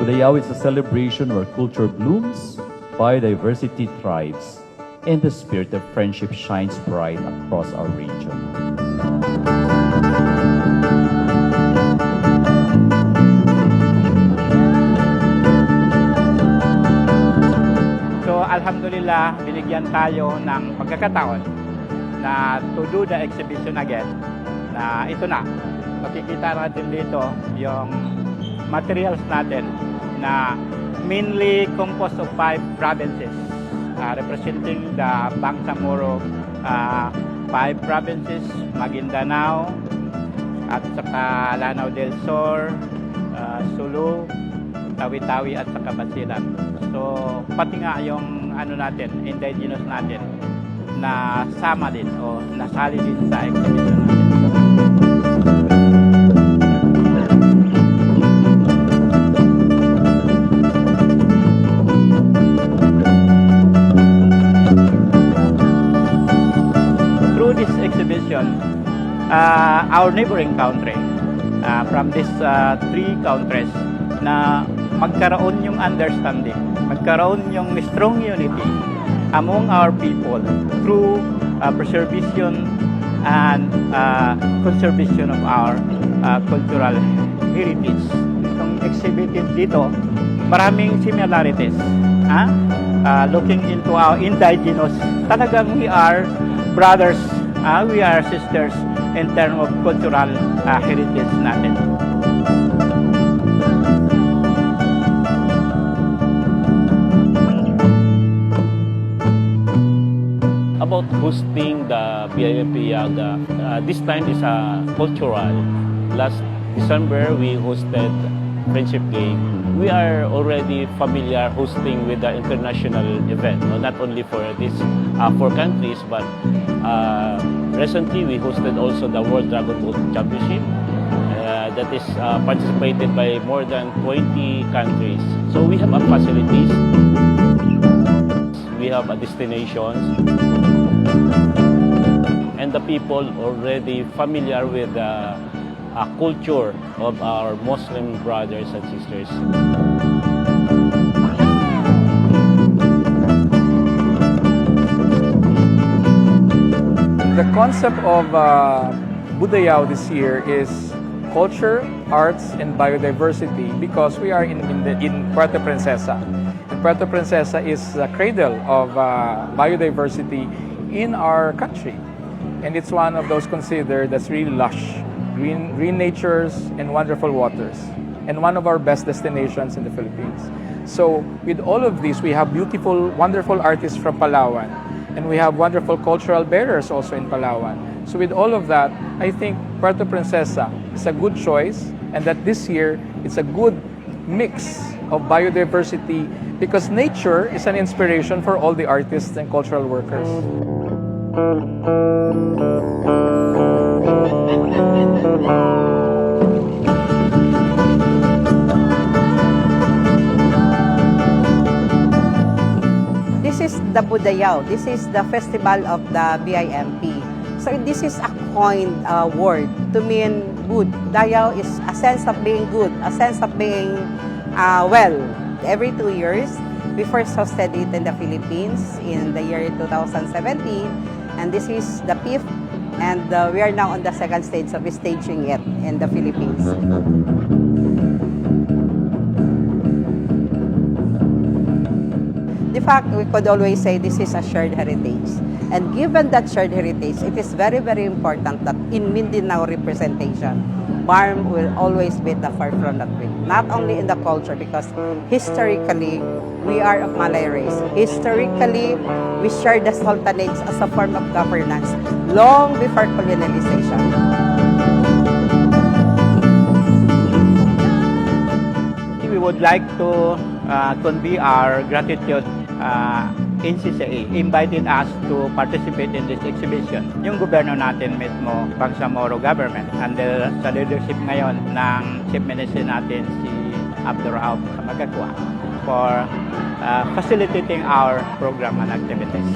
Budayao is a celebration where culture blooms, biodiversity thrives, and the spirit of friendship shines bright across our region. So alhamdulillah, binigyan tayo ng pagkakataon na to do the exhibition again. Na ito na, makikita natin dito yung materials natin na mainly composed of 5 provinces representing the Bangsamoro 5 provinces, Maguindanao at saka Lanao del Sur, Sulu, Tawi-Tawi at saka Basilan. So pati nga yung natin, indigenous natin na sama din o nasali din sa exhibition natin. Through this exhibition, our neighboring country, from these 3 countries, na magkaroon yung understanding, magkaroon yung strong unity among our people through preservation and conservation of our cultural heritage. Itong exhibited dito, maraming similarities. Looking into our indigenous, talagang we are brothers, we are sisters in terms of cultural heritage natin. About hosting the BIMP Yaga, this time is cultural. Last December, we hosted Friendship Game. We are already familiar hosting with the international event, not only for these 4 countries, but recently we hosted also the World Dragon Boat Championship that is participated by more than 20 countries. So we have facilities, we have destinations, and the people already familiar with the culture of our Muslim brothers and sisters. The concept of Budayao this year is culture, arts, and biodiversity because we are in Puerto Princesa. And Puerto Princesa is the cradle of biodiversity in our country. And it's one of those considered that's really lush, green natures and wonderful waters, and one of our best destinations in the Philippines. So with all of this, we have beautiful, wonderful artists from Palawan, and we have wonderful cultural bearers also in Palawan. So with all of that, I think Puerto Princesa is a good choice, and that this year it's a good mix of biodiversity because nature is an inspiration for all the artists and cultural workers. This is the Budayao. This is the festival of the BIMP. So this is a coined word to mean good. Dayao is a sense of being good, a sense of being well. Every 2 years, we first hosted it in the Philippines in the year 2017, and this is the 5th, and we are now on the 2nd stage of staging it in the Philippines. In fact, we could always say this is a shared heritage. And given that shared heritage, it is very, very important that in Mindanao representation, BARM will always be at the forefront of it. Not only in the culture, because historically, we are of Malay race. Historically, we share the sultanates as a form of governance long before colonialization. We would like to convey our gratitude. NCCA invited us to participate in this exhibition. Yung gobyerno natin mismo, Bangsamoro government, under sa leadership ngayon ng Chief Minister natin si Abdurrauf Magagwa for facilitating our program and activities.